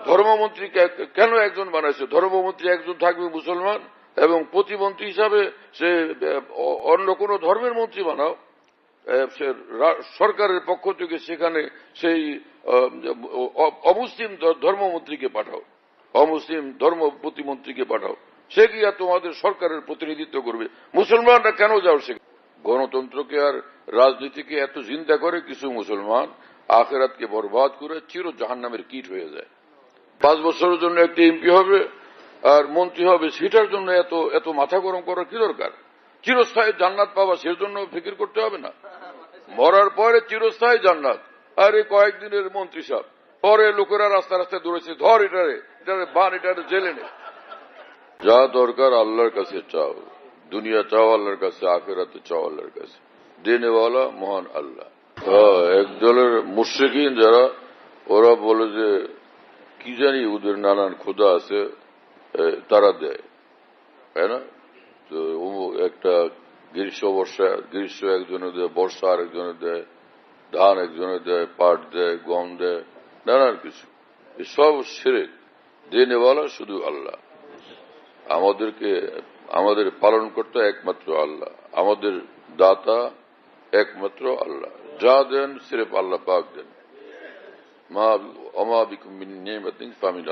ধর্মমন্ত্রী কেন একজন বানাইছে? ধর্মমন্ত্রী একজন থাকবে মুসলমান, এবং প্রতিমন্ত্রী হিসাবে সে অন্য কোন ধর্মের মন্ত্রী বানাও, সরকারের পক্ষ থেকে সেখানে সেই অমুসলিম ধর্মমন্ত্রীকে পাঠাও, অমুসলিম ধর্ম প্রতিমন্ত্রীকে পাঠাও, সে গিয়া তোমাদের সরকারের প্রতিনিধিত্ব করবে। মুসলমানরা কেন যাও সে? গণতন্ত্রকে আর রাজনীতিকে এত চিন্তা করে কিছু মুসলমান আখেরাতকে বরবাদ করে চির জাহান্নামের কীট হয়ে যায়। 5 বছরের জন্য একটি এমপি হবে আর মন্ত্রী হবে, সেটার জন্য এত এত মাথা গরম করার কি দরকার? চিরস্থায়ী জান্নাত পাওয়া সের জন্য ফিকির করতে হবে না? মরার পরে চিরস্থায়ী জান্নাত, আর এই কয়েকদিনের মন্ত্রী সাহেব, পরে লোকেরা রাস্তা রাস্তায় দৌড়েছে, ধর এটারে এটারে বান, এটারে জেলে নে। যা দরকার আল্লাহর কাছে চাও, দুনিয়া চাও আল্লাহর কাছে, আখেরাতে চাও আল্লাহর কাছে, দেনেওয়ালা মহান আল্লাহ। একদলের মুশরিকিন যারা, ওরা বলে যে কি জানি ওদের নানান খোদা আছে, তারা দেয়, তাই না? তো একটা গ্রীষ্ম একজনে দেয়, বর্ষা আরেকজনে দেয়, ধান একজনে দেয়, পাট দেয়, গম দেয়, নানান কিছু। সব শিরক। দেনেওয়ালা শুধু আল্লাহ। আমাদের পালন করতে একমাত্র আল্লাহ, আমাদের দাতা একমাত্র আল্লাহ, যা দেন সিরেফ আল্লাহ পাক দেন।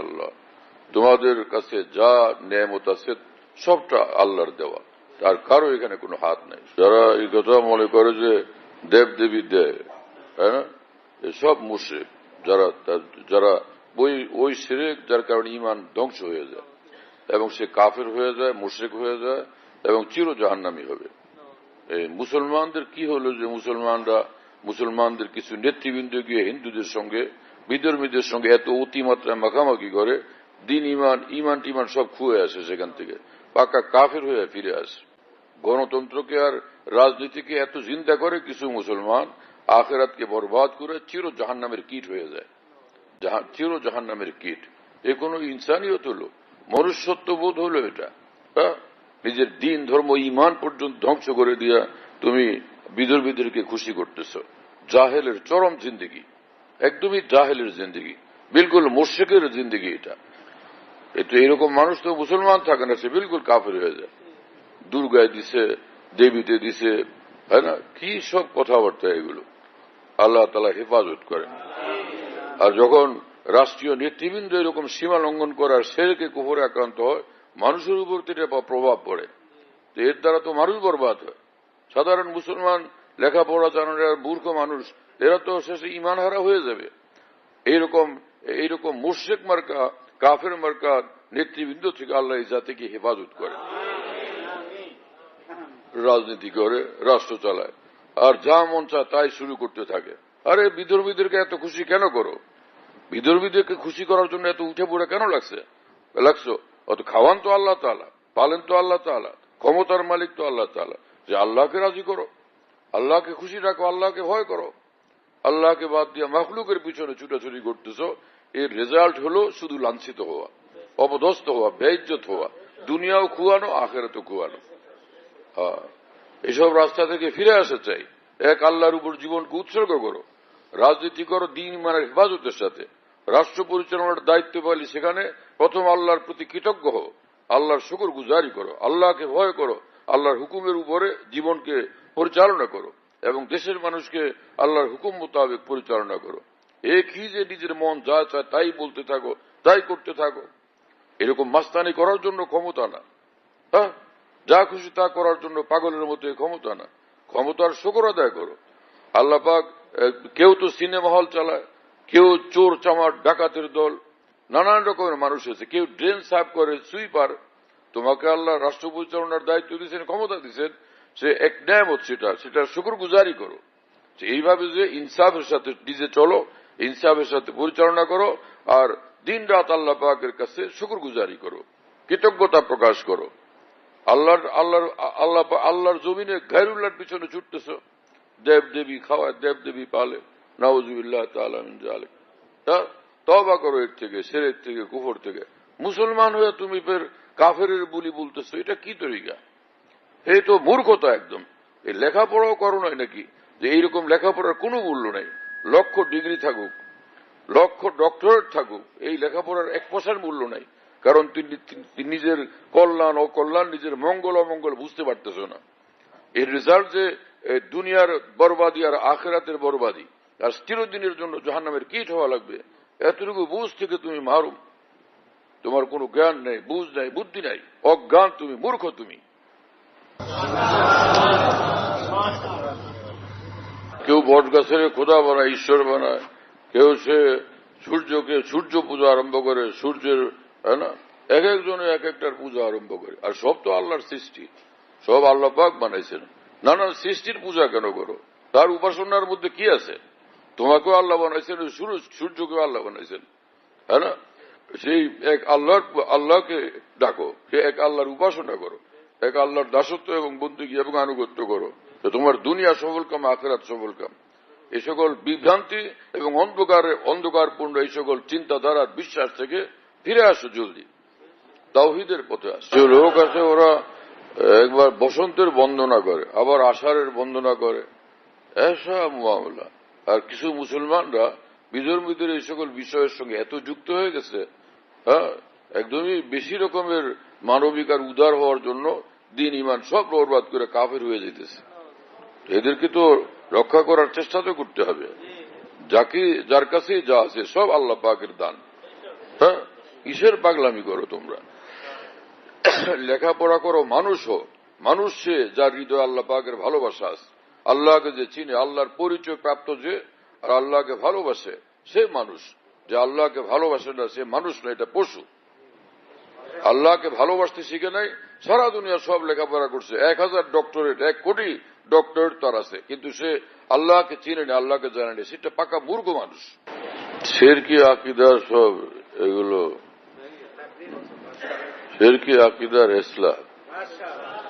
আল্লাহ, তোমাদের কাছে যা নেয়ামত আছে সবটা আল্লাহর দেওয়া, তার কারো এখানে কোনো হাত নেই। যারা এই কথা মনে করে যে দেব দেবী দেয়, তাই না, এসব মুশরিক। যারা ওই শিরক, যার কারণে ঈমান ধ্বংস হয়ে যায় এবং সে কাফের হয়ে যায়, মুশরিক হয়ে যায় এবং চির জাহান্নামী হবে। এই মুসলমানদের কি হলো যে মুসলমানদের কিছু নেতৃবৃন্দ গিয়ে হিন্দুদের সঙ্গে, বিধর্মীদের সঙ্গে এত অতিমাত্রায় মাখামাখি করে, দিন ইমান টিমান সব খুয়ে আসে, সেখান থেকে পাকা কাফের হয়ে ফিরে আসে। গণতন্ত্রকে আর রাজনীতিকে এত চিন্তা করে কিছু মুসলমান আখেরাতকে বরবাদ করে চির জাহান্নামের কীট হয়ে যায়, চির জাহান্নামের কীট। এ কোনো ইনসানিয়ত হলো? মনুষ্যত্ব বোধ হলো এটা? নিজের দিন ধর্ম ইমান পর্যন্ত ধ্বংস করে দিয়া তুমি বিধর্মীদেরকে খুশি করতেছ। জাহেলের চরম জিন্দেগি, একদমই জাহেলের জিন্দেগি, বিলকুল মুশরিকের জিন্দেগি এটা। তো এরকম মানুষ তো মুসলমান থাকে না, সে বিলকুল কাফের হয়ে যায়। দুর্গায় দিছে, দেবীতে দিছে, তাই না? কি সব কথাবার্তা এগুলো! আল্লাহ তাআলা হেফাজত করেন। আর যখন রাষ্ট্রীয় নেতৃবৃন্দ এরকম সীমা লঙ্ঘন করার শিরকে কুফরে আক্রান্ত হয়, মানুষের উপর এটা প্রভাব পড়ে, এর দ্বারা তো মানুষ বরবাদ হয়। সাধারণ মুসলমান, লেখাপড়া জানার মূর্খ মানুষ, এরা তো শেষে ঈমান হারা হয়ে যাবে। এইরকম মুশরিক মার্কা, কাফের মার্কা নেতৃবৃন্দ থেকে আল্লাহ এই জাতিকে হেফাজত করে। রাজনীতি করে, রাষ্ট্র চালায়, আর যা মন চায় তাই শুরু করতে থাকে। আরে বিধর্মীদেরকে এত খুশি কেন করো? বিধর্মীদেরকে খুশি করার জন্য এত উঠে পড়ে কেন লাগছো? অত খাওয়ান তো আল্লাহ তাআলা, পালেন তো আল্লাহ তাআলা, ক্ষমতার মালিক তো আল্লাহ তাআলা। যে আল্লাহকে রাজি করো, আল্লাহকে খুশি রাখো, আল্লাহকে ভয় করো। আল্লাহকে বাদ দিয়ে মাখলুকের পিছনে ছুটাছুটি করতেছ, এর রেজাল্ট হলো শুধু লাঞ্ছিত হওয়া, অপদস্থ হওয়া, বেইজ্জত হওয়া, দুনিয়াও খুয়ানো, আখেরাতও খুয়ানো। এসব রাস্তা থেকে ফিরে আসা চাই। এক আল্লাহর উপর জীবনকে উৎসর্গ করো, রাজনীতি করো দিন ইমানের হেফাজতের সাথে, রাষ্ট্র পরিচালনার দায়িত্ব পাইলে সেখানে প্রথম আল্লাহর প্রতি কৃতজ্ঞ হও, আল্লাহর শুকর গুজারি করো, আল্লাহকে ভয় করো, আল্লাহর হুকুমের উপরে জীবনকে পরিচালনা করো এবং দেশের মানুষকে আল্লাহর হুকুম মোতাবেক পরিচালনা করো। কি যে নিজের মন যা চায় তাই বলতে থাকো, তাই করতে থাকো, এরকম মাস্তানি করার জন্য ক্ষমতা না। যা খুশি তা করার জন্য পাগলের মতো ক্ষমতা না। ক্ষমতার শুকর আদায় করো। আল্লাহ পাক, কেউ তো সিনেমা হল চালায়, কেউ চোর চামার ডাকাতের দল, নানান রকমের মানুষ আছে, কেউ ড্রেন সাফ করে, সুইপার। তোমাকে আল্লাহ রাষ্ট্র পরিচালনার দায়িত্ব দিয়েছেন, ক্ষমতা দিয়েছেন, সে এক নেয়ামত, সেটা শুকর গুজারি করো। এইভাবে যে ইনসাফের সাথে নিজে চলো, ইনসাফের সাথে পরিচালনা করো, আর দিন রাত আল্লাহ পাকের কাছে শুকর গুজারি করো, কৃতজ্ঞতা প্রকাশ করো। আল্লাহর জমিনে গায়রুল্লাহর পিছনে ছুটতেছ, দেব দেবী খাওয়ায়, দেব দেবী পালে, নাউযুবিল্লাহ তাআলা মিন যালিক। তওবা করো এর থেকে, শিরক থেকে, কুফর থেকে। মুসলমান হয়ে তুমি ফের কাফের বুলি বলতেছো, এটা কি তরিকা? এই তো মূর্খতা একদম। এই লেখাপড়াও করো নাই নাকি, যে এইরকম লেখাপড়ার কোনো মূল্য নেই? লক্ষ ডিগ্রি থাকুক, লক্ষ ডক্টরেট থাকুক, এই লেখাপড়ার এক পয়সার মূল্য নাই। কারণ তিনি নিজের কল্যাণ অকল্যাণ, নিজের মঙ্গল অমঙ্গল বুঝতে পারতেছ না। এর রেজাল্ট যে দুনিয়ার বরবাদী আর আখেরাতের বরবাদী, আর চিরদিনের জন্য জাহান্নামের কীট হওয়া লাগবে, এতটুকু বুঝ থেকে তুমি মারুম। তোমার কোনো জ্ঞান নেই, বুঝ নাই, বুদ্ধি নাই, অজ্ঞান তুমি, মূর্খ তুমি। কেউ বট গাছের খোদা বানায়, ঈশ্বর বানায়, কেউ সে সূর্যকে সূর্য পূজা আরম্ভ করে, সূর্যের, তাই না, এক একজনে এক একটার পূজা আরম্ভ করে। আর সব তো আল্লাহর সৃষ্টি, সব আল্লাহ পাক বানাইছেন। নানান সৃষ্টির পূজা কেন করো? তার উপাসনার মধ্যে কি আছে? তোমাকেও আল্লাহ বানাইছেন, সূর্যকেও আল্লাহ বানাইছেন, হ্যাঁ না? সেই এক আল্লাহকে ডাকো, সে এক আল্লাহর উপাসনা করো, এক আল্লাহর দাসত্ব এবং বন্দেগী এবং আনুগত্য করো। তোমার দুনিয়া সফল কাম, আখিরাত সফল কাম। এই সকল বিভ্রান্তি এবং অন্ধকারপূর্ণ এই সকল চিন্তাধারার বিশ্বাস থেকে ফিরে আসো জলদি, তাওহীদের পথে আসো। যে লোক আছে ওরা একবার বসন্তের বন্দনা করে, আবার আষাঢ়ের বন্দনা করে, এসব মামলা। আর কিছু মুসলমানরা বিধর্মীদের এই সকল বিষয়ের সঙ্গে এত যুক্ত হয়ে গেছে, হ্যাঁ, একদমই বেশি রকমের মানবিক আর উদার হওয়ার জন্য দিন ইমান সব বরবাদ করে কাফের হয়ে যেতেছে। এদেরকে তো রক্ষা করার চেষ্টা তো করতে হবে। যার কাছে যা আছে সব আল্লাহ পাকের দান। হ্যাঁ, কিসের পাগলামি করো তোমরা? লেখাপড়া করো, মানুষ হো। মানুষ সে যার হৃদয় আল্লাহ পাকের ভালোবাসা আছে, আল্লাহকে যে চিনে, আল্লাহর পরিচয় প্রাপ্ত যে, আর আল্লাহকে ভালোবাসে, সে মানুষ। যে আল্লাহকে ভালোবাসে না সে মানুষ না, এটা পশু। আল্লাহকে ভালোবাসতে শিখে নাই, সারা দুনিয়া সব লেখাপড়া করছে, 1000 ডক্টরেট, 1 কোটি ডক্টরেট তার আছে, কিন্তু সে আল্লাহকে চিনে না, আল্লাহকে জানে না, সেটা পাকা মূর্খ মানুষ। শিরকি আকীদার সব এগুলো, শিরকি আকীদার ইসলাম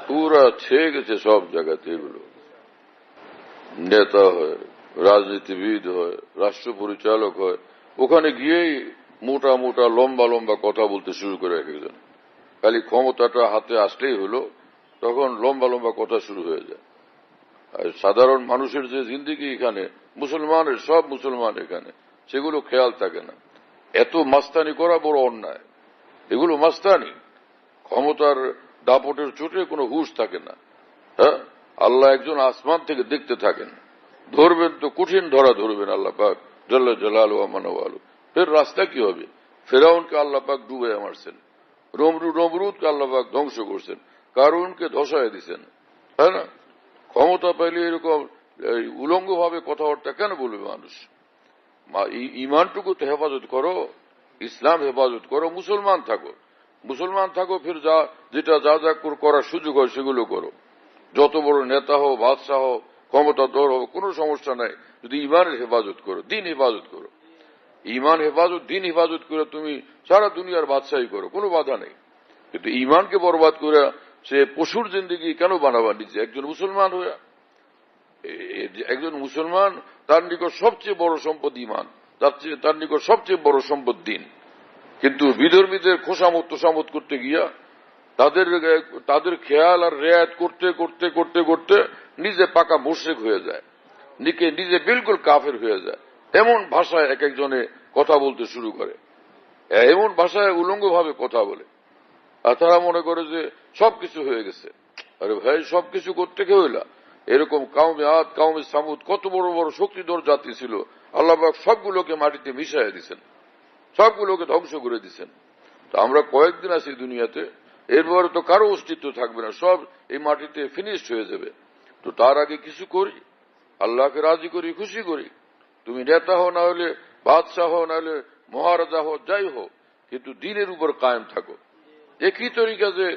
পুরা ছেয়ে গেছে সব জায়গাতে। এগুলো নেতা হয়, রাজনীতিবিদ হয়, রাষ্ট্র পরিচালক হয়, ওখানে গিয়েই মোটা মোটা লম্বা লম্বা কথা বলতে শুরু করে একজন। খালি ক্ষমতাটা হাতে আসলেই হলো, তখন লম্বা লম্বা কথা শুরু হয়ে যায়। আর সাধারণ মানুষের যে জিন্দেগি এখানে, মুসলমানের সব মুসলমান এখানে, সেগুলো খেয়াল থাকে না। এত মাস্তানি করা বড় অন্যায়, এগুলো মাস্তানি। ক্ষমতার দাপটের চোটে কোনো হুঁশ থাকে না। হ্যাঁ, আল্লাহ একজন আসমান থেকে দেখতে থাকেন, ধরবেন তো কঠিন ধরা ধরবেন আল্লাহ পাক জাল্লা জালালু ওয়া মানওয়ালু। ফের রাস্তা কি হবে? ফেরাউনকে আল্লাহ পাক ডুবে মারছেন, নমরুদকে আল্লাহ পাক ধ্বংস করছেন, কারুনকে ধসায় দিচ্ছেন। হ্যাঁ না, ক্ষমতা পাইলে এরকম উলঙ্গ ভাবে কথাবার্তা কেন বলবে মানুষ? ইমানটুকু তো হেফাজত করো, ইসলাম হেফাজত করো, মুসলমান থাকো, ফির যেটা যা করার সুযোগ হয় সেগুলো করো। যত বড় নেতা হও, বাদশাহ হও, ক্ষমতাধর হও, কোনো সমস্যা নাই, যদি ইমানের হেফাজত করো, দিন হেফাজত করো। ইমান হেফাজত, দিন হেফাজত করে তুমি সারা দুনিয়ার বাদশাহী করো, কোনো বাধা নেই। কিন্তু ইমানকে বরবাদ করে সে পশুর জিন্দেগি কেন বানাবার নিজে? একজন মুসলমান হয়ে, একজন মুসলমান, তার নিকট সবচেয়ে বড় সম্পদ ইমান, তার নিকট সবচেয়ে বড় সম্পদ দিন। কিন্তু বিধর্মীদের খোসামত তোষামত করতে গিয়া তাদের খেয়াল আর রেয়াত করতে করতে করতে করতে নিজে পাকা মুশরিক হয়ে যায়, নিজে বিলকুল কাফের হয়ে যায়। এমন ভাষায় এক একজনে কথা বলতে শুরু করে, এমন ভাষায় উলঙ্গ ভাবে কথা বলে, আর তারা মনে করে যে সবকিছু হয়ে গেছে। আরে ভাই, সবকিছু করতে কে হইলা? এরকম কাউমে আদ, কাউমে সামুদ, কত বড় বড় শক্তিধর জাতি ছিল, আল্লাহ পাক সবগুলোকে মাটিতে মিশাইয়া দিচ্ছেন, সবগুলোকে ধ্বংস করে দিচ্ছেন। তো আমরা কয়েকদিন আছি দুনিয়াতে, এরপরে তো কারো অস্তিত্ব থাকবে না, সব এই মাটিতে ফিনিশড হয়ে যাবে। তো তার আগে কিছু করি, আল্লাহকে রাজি করি, খুশি করি। তুমি নেতা হও, না হলে বাদশাহ হও, না হলে মহারাজা হও, যাই হোক, কিন্তু দিনের উপর কায়েম থাকো। একই তরিকা যে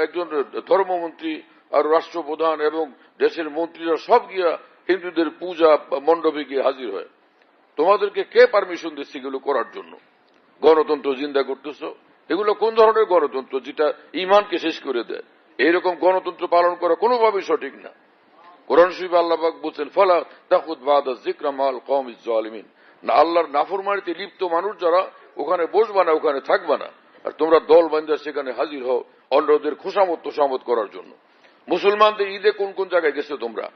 একজন ধর্মমন্ত্রী আর রাষ্ট্রপ্রধান এবং দেশের মন্ত্রীরা সব গিয়া হিন্দুদের পূজা মণ্ডপে গিয়ে হাজির হয়, তোমাদেরকে কে পারমিশন দিচ্ছে এগুলো করার জন্য? গণতন্ত্র জিন্দা করতেছ, এগুলো কোন ধরনের গণতন্ত্র যেটা ইমানকে শেষ করে দেয়? এইরকম গণতন্ত্র পালন করা কোনোভাবেই সঠিক না। কোরআন শরীফে আল্লাহ পাক বলছেন, ফালা তাখুদ বাদা যিকরা মাল কওমিজ জালিমিন, না আল্লাহর নাফরমানিতে লিপ্ত মানুষ যারা, ওখানে বসবা না, ওখানে থাকবা না। আর তোমরা দল বান্ধা সেখানে হাজির হও অন্যদের খোসামত তোষামত করার জন্য। মুসলমানদের ঈদে কোন কোন জায়গায় গেছো তোমরা?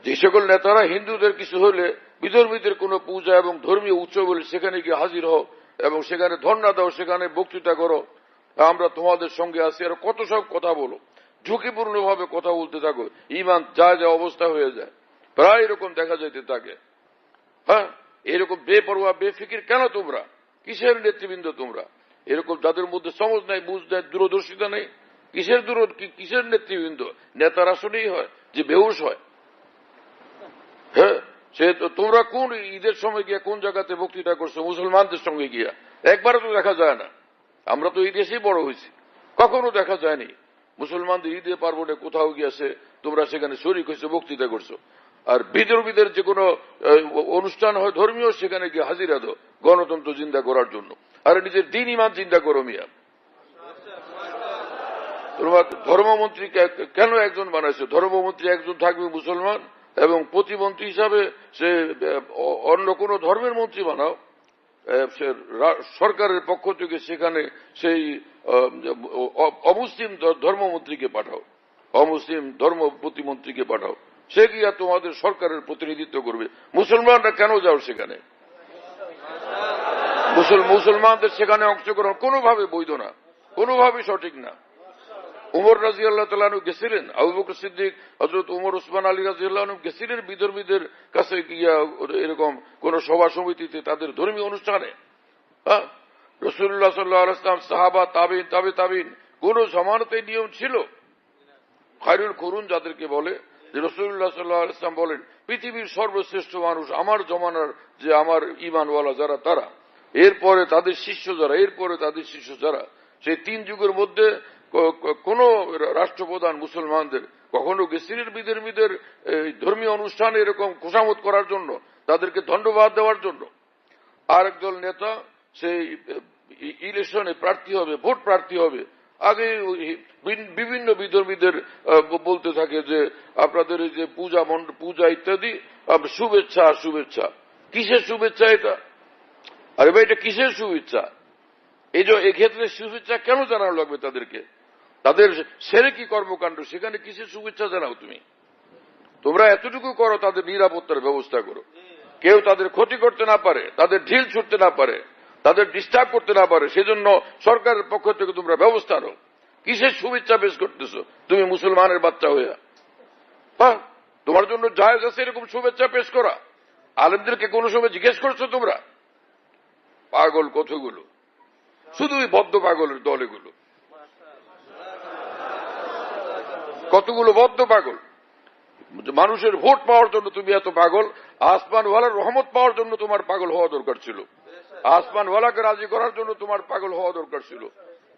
যে সকল নেতারা হিন্দুদের কিছু হলে বিধর্মীদের কোনো পূজা এবং ধর্মীয় উৎসব বলে সেখানে গিয়ে হাজির হও এবং সেখানে ধর্ণা দাও, সেখানে বক্তৃতা করো, আমরা তোমাদের সঙ্গে আছি, আর কত সব কথা বলো, ঝুঁকিপূর্ণভাবে কথা বলতে থাকো, ইমান যা যা অবস্থা হয়ে যায়। প্রায় এরকম দেখা যেতে থাকে। হ্যাঁ, এরকম বেপরোয়া বেফিকির কেন তোমরা? কিসের নেতৃবৃন্দ তোমরা? এরকম যাদের মধ্যে সমঝ নাই, বুঝ নাই, দূরদর্শিতা নেই, কিসের নেতৃবৃন্দ? নেতার আসলেই হয় যে বেহুশ হয়। হ্যাঁ, সে তোমরা কোন ঈদের সময় গিয়া কোন জায়গাতে বক্তৃতা করছো মুসলমানদের সঙ্গে গিয়া? একবারও তো দেখা যায় না। আমরা তো এই দেশেই বড় হয়েছি, কখনো দেখা যায়নি মুসলমানদের ঈদে পার্বণে কোথাও গিয়েছে তোমরা সেখানে শরীক হয়েছে, বক্তৃতা করছো। আর বিধর্মীদের যে কোনো অনুষ্ঠান হয় ধর্মীয়, সেখানে গিয়ে হাজিরা দাও গণতন্ত্র চিন্তা করার জন্য। আর নিজের দিন ইমান চিন্তা করো মিয়া। তোমার ধর্মমন্ত্রী কেন একজন বানাইছো? ধর্মমন্ত্রী একজন থাকবে মুসলমান, এবং প্রতিমন্ত্রী হিসাবে সে অন্য কোন ধর্মের মন্ত্রী বানাও, সরকারের পক্ষ থেকে সেখানে সেই অমুসলিম ধর্মমন্ত্রীকে পাঠাও, অমুসলিম ধর্ম প্রতিমন্ত্রীকে পাঠাও, সে গিয়া তোমাদের সরকারের প্রতিনিধিত্ব করবে। মুসলমানরা কেন যাও সেখানে? মুসলমানদের সেখানে অংশগ্রহণ কোনোভাবে বৈধ না, কোনোভাবে সঠিক না। উমর রাদিয়াল্লাহু তাআলা আনহু গেছিলেন, আবু বকর সিদ্দিক, হযরত উমর, ওসমান আলী রাদিয়াল্লাহু আনহু গেছিলেন বিধর্মীদের কাছে গিয়া এরকম কোন সভা সমিতিতে, তাদের ধর্মীয় অনুষ্ঠানে। রাসূলুল্লাহ সাল্লাল্লাহু আলাইহি ওয়াসাল্লাম, সাহাবা, তাবিঈন, তাবিঈন, কোন জামানাতে নিয়ম ছিল? খায়রুল কুরুন যাদেরকে বলে, যে রাসূলুল্লাহ সাল্লাল্লাহু আলাইহি ওয়াসাল্লাম বলেন পৃথিবীর সর্বশ্রেষ্ঠ মানুষ আমার জমানার যে আমার ঈমানওয়ালা যারা, তারা, এরপরে তাদের শিষ্য যারা, এরপরে তাদের শিষ্য যারা। সেই তিন যুগের মধ্যে কোন রাষ্ট্রপ্রধান মুসলমানদের কখনো গেছিলেন বিধর্মীদের ধর্মীয় অনুষ্ঠানে এরকম খোসামত করার জন্য, তাদেরকে ধন্যবাদ দেওয়ার জন্য? আর একদল নেতা সেই ইলেকশনে প্রার্থী হবে, ভোট প্রার্থী হবে, আগে বিভিন্ন বিধর্মীদের বলতে থাকে যে আপনাদের এই যে পূজা ইত্যাদি, শুভেচ্ছা শুভেচ্ছা। কিসের শুভেচ্ছা এটা? আরে ভাই, এটা কিসের শুভেচ্ছা? এই যে এক্ষেত্রে শুভেচ্ছা কেন জানানো লাগবে তাদেরকে? তাদের সেরেকি কর্মকাণ্ড, সেখানে কিসের শুভেচ্ছা জানাও তুমি? তোমরা এতটুকু করো, তাদের নিরাপত্তার ব্যবস্থা করো, কেউ তাদের ক্ষতি করতে না পারে, তাদের ঢিল ছুটতে না পারে, তাদের ডিস্টার্ব করতে না পারে, সেজন্য সরকারের পক্ষ থেকে তোমরা ব্যবস্থা নাও। কিসের শুভেচ্ছা পেশ করতেছ তুমি মুসলমানের বাচ্চা হইয়া? হ্যাঁ, তোমার জন্য জায়েজ আছে এরকম শুভেচ্ছা পেশ করা? আলেমদেরকে কোন সময় জিজ্ঞেস করছো তোমরা? পাগল কতগুলো, শুধুই বদ্ধ পাগলের দল এগুলো, কতগুলো বদ্ধ পাগল। মানুষের ভোট পাওয়ার জন্য তুমি এত পাগল? আসমানওয়ালার রহমত পাওয়ার জন্য তোমার পাগল হওয়া দরকার ছিল, আসমানওয়ালাকে রাজি করার জন্য তোমার পাগল হওয়া দরকার ছিল।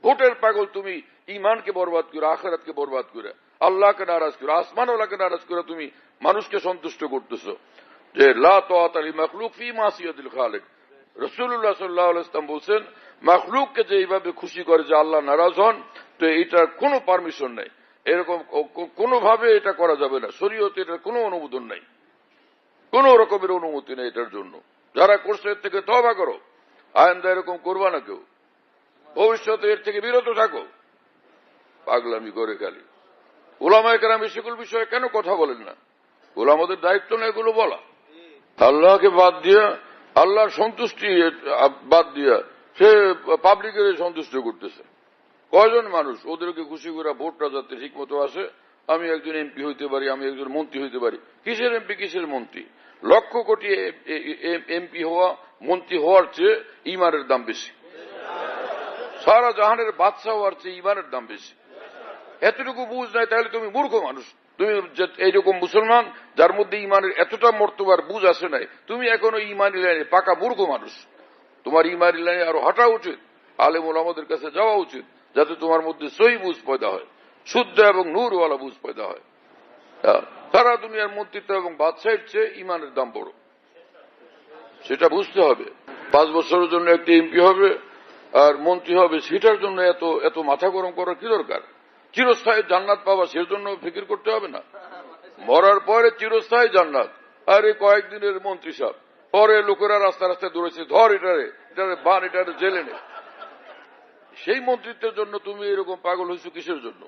ভোটের পাগল তুমি, ইমানকে বরবাদ করে, আখিরাতকে বরবাদ করে, আল্লাহকে নারাজ করে, আসমানওয়ালাকে নারাজ করে তুমি মানুষকে সন্তুষ্ট করতেছ। যে লা তাআতা লিমাখলুক ফি মাসিয়াতিল খালিক, রাসূলুল্লাহ সাল্লাল্লাহু আলাইহি ওয়াসাল্লাম বলছেন, মাখলুককে যে এইভাবে খুশি করে যে আল্লাহ নারাজ হন, তো এটার কোনো পারমিশন নাই, এরকম কোনোভাবে এটা করা যাবে না, শরীয়তে এটার কোনো অনুমোদন নাই, কোন রকমের অনুমতি নেই এটার জন্য। যারা করছে এর থেকে তওবা করো, আইন্দা এরকম করবা না কেউ, ভবিষ্যতে এর থেকে বিরত থাকো। পাগলামি করে খালি উলামায়ে কেরাম সেগুলো বিষয়ে কেন কথা বলেন না? উলামাদের দায়িত্ব না এগুলো বলা। আল্লাহকে বাদ দিয়া, আল্লাহর সন্তুষ্টি বাদ দিয়া সে পাবলিকের সন্তুষ্ট করতেছে। কয়জন মানুষ ওদেরকে খুশি করে ভোটটা যাতে ঠিক মতো আসে, আমি একজন এমপি হইতে পারি, আমি একজন মন্ত্রী হইতে পারি। কিসের এমপি, কিসের মন্ত্রী? লক্ষ কোটি এমপি হওয়া, মন্ত্রী হওয়ার চেয়ে ইমানের দাম বেশি। সারা জাহানের বাদশাহ হওয়ার চেয়ে ইমানের দাম বেশি। এতটুকু বুঝ নাই তাহলে তুমি মূর্খ মানুষ। তুমি এইরকম মুসলমান যার মধ্যে ইমানের এতটা মর্তবার বুঝ আসে নাই, তুমি এখনো ইমানি লাইনে পাকা মূর্খ মানুষ। তোমার ইমানি লাইনে আরো হাঁটা উচিত, আলেম ওলামাদের কাছে যাওয়া উচিত, যাতে তোমার মধ্যে সহি বুঝ পয়দা হয়, শুদ্ধ এবং নূরওয়ালা বুঝ পয়দা হয়। সারা দুনিয়ার মন্ত্রিত্ব এবং বাদশাহের চেয়ে ইমানের দাম বড়, সেটা বুঝতে হবে। 5 বছরের জন্য একটি এমপি হবে আর মন্ত্রী হবে, সেটার জন্য এত এত মাথা গরম করার কি দরকার? চিরস্থায়ী জান্নাত পাওয়া, সের জন্য ফিকির করতে হবে না? মরার পরে চিরস্থায়ী জান্নাত, আর এই কয়েকদিনের মন্ত্রী সাহেব, পরে লোকেরা রাস্তা রাস্তায় দৌড়েছে, ধর এটারে, এটারে বান, এটারে জেলে নে। সেই মন্ত্রিত্বের জন্য তুমি এরকম পাগল হয়েছো কিসের জন্য?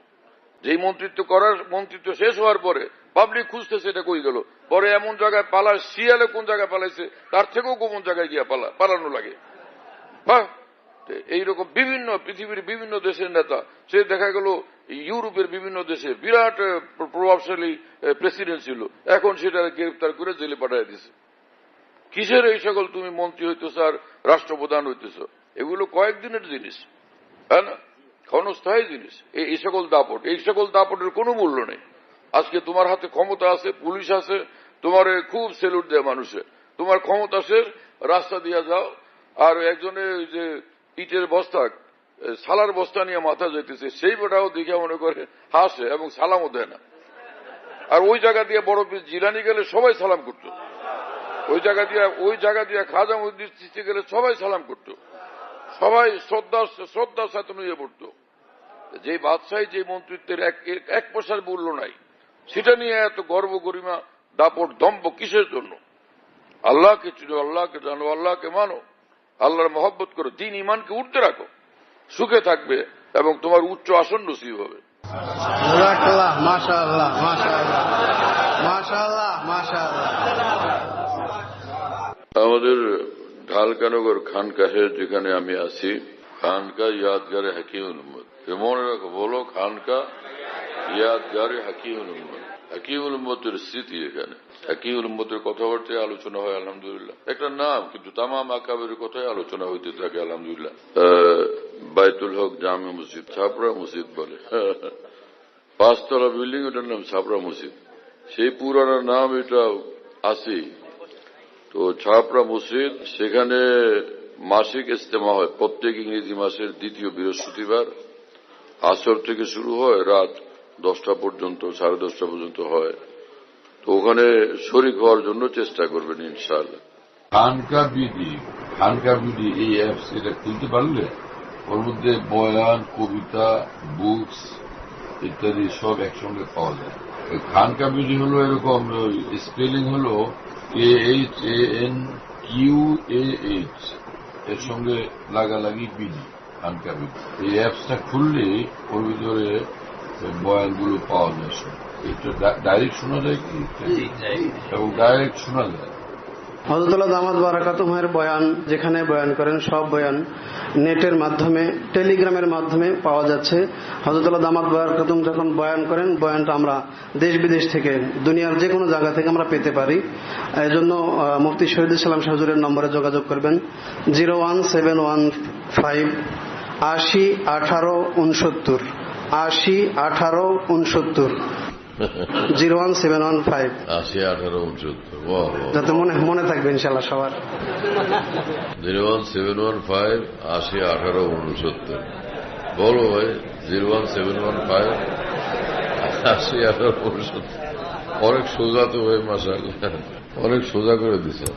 যেই মন্ত্রিত্ব শেষ হওয়ার পরে পাবলিক খুঁজতেছে এটা কই গেল, পরে এমন জায়গায় পালায়, সিয়ালে কোন জায়গায় পালাইছে তার থেকেও গোপন জায়গায় গিয়া পালানো লাগে। হ্যাঁ, এইরকম পৃথিবীর বিভিন্ন দেশের নেতা, সে দেখা গেল ইউরোপের বিভিন্ন দেশে বিরাট প্রভাবশালী প্রেসিডেন্ট ছিল, এখন সেটা গ্রেফতার করে জেলে পাঠিয়ে দিছে। কিসের এই সকল তুমি মন্ত্রী হইতেছ আর রাষ্ট্রপ্রধান হইতেছ? এগুলো কয়েকদিনের জিনিস, তাই না, ক্ষণস্থায়ী জিনিস। এই সকল দাপটের কোনো মূল্য নেই। আজকে তোমার হাতে ক্ষমতা আছে, পুলিশ আছে, তোমার খুব সেলুট দেয় মানুষে, তোমার ক্ষমতা শেষ, রাস্তা দিয়া যাও, আর একজনে যে ইটের বস্তা, সালার বস্তা নিয়ে মাথা যাইতেছে, সেই বেটাও দেখে মনে করে হাসে এবং সালামও দেয় না। আর ওই জায়গা দিয়ে বড় পীর জিলানি গেলে সবাই সালাম করতো, ওই জায়গা দিয়ে খাজা মহিউদ্দিন চিশতি গেলে সবাই সালাম করতো, সবাই শ্রদ্ধার সাথে নিয়ে পড়তো। যে বাদশাহী, যে মন্ত্রিত্বের এক পয়সার মূল্য নাই, সেটা নিয়ে এত গর্ব গরিমা, দাপট, দম্ভ কিসের জন্য? আল্লাহকে চিনো, আল্লাহকে জানো, আল্লাহকে মানো, আল্লাহর মহব্বত করো, দিন ইমানকে উঠতে রাখো, সুখে থাকবে এবং তোমার উচ্চ আসন নসিব হবে। মাশাআল্লাহ, মাশাআল্লাহ, মাশাআল্লাহ, মাশাআল্লাহ। আমাদের ঢালকানগর খানকাহের যেখানে আমি আছি, খানকা ইয়াদগারে হাকিমুল উম্মত, মনে রাখো, বলো খানকা ইয়াদগারে হাকিমুল উম্মত। হাকিমুল উম্মতের স্মৃতি এখানে, হাকিমুল উম্মতের কথাবার্তায় আলোচনা হয় আলহামদুলিল্লাহ। একটা নাম, কিন্তু তামাম আকাবের কথাই আলোচনা হইতে থাকে আলহামদুলিল্লাহ। বাইতুল হক জামে মসজিদ, ছাপড়া মসজিদ বলে, 5 তলা বিল্ডিং, ওটার নাম ছাপড়া মসজিদ। সেই পুরানো নাম এটা আছে। তো ছাপড়া মসজিদ, সেখানে মাসিক ইজতেমা হয় প্রত্যেক ইংরেজি মাসের দ্বিতীয় বৃহস্পতিবার। আসর থেকে শুরু হয়, রাত 10টা পর্যন্ত, 10:30 পর্যন্ত হয়। তো ওখানে শরীক হওয়ার জন্য চেষ্টা করবেন ইনশাআল্লাহ। খানকা বিডি এই অ্যাপস, এটা খুলতে পারলে ওর মধ্যে বয়ান, কবিতা, বুকস ইত্যাদি সব একসঙ্গে পাওয়া যায়। খানকা বিডি হলো এরকম, স্পেলিং হলো KHANQAH, এর সঙ্গে লাগালাগি বিডি, খানকা বিডি। এই অ্যাপসটা খুললে ওর ভিতরে বয়ানগুলো পাওয়া যায় সব। এটা ডাইরেক্ট শোনা যায় কি, এবং ডাইরেক্ট শোনা যায়। হযরতুল্লাহ দামাত বারাকাতুহুর বয়ান, যেখানে বয়ান করেন, সব বয়ান নেটের মাধ্যমে, টেলিগ্রামের মাধ্যমে পাওয়া যাচ্ছে। হযরতুল্লাহ দামাত বারাকাতুহু যখন বয়ান করেন, বয়ানটা আমরা দেশ বিদেশ থেকে, দুনিয়ার যে কোনো জায়গা থেকে আমরা পেতে পারি। এজন্য মুফতি শহীদুল ইসলাম হুজুরের নম্বরে যোগাযোগ করবেন, 01715 80 18 69, 80 18 69, 01715 80 18 69, যাতে মনে থাকবে ইনশাআল্লাহ সবার। 01715 80 18 69। বলো ভাই, 01715 80 18 69। অনেক সোজা তো ভাই, মাশাআল্লাহ, অনেক সোজা করে দিছে।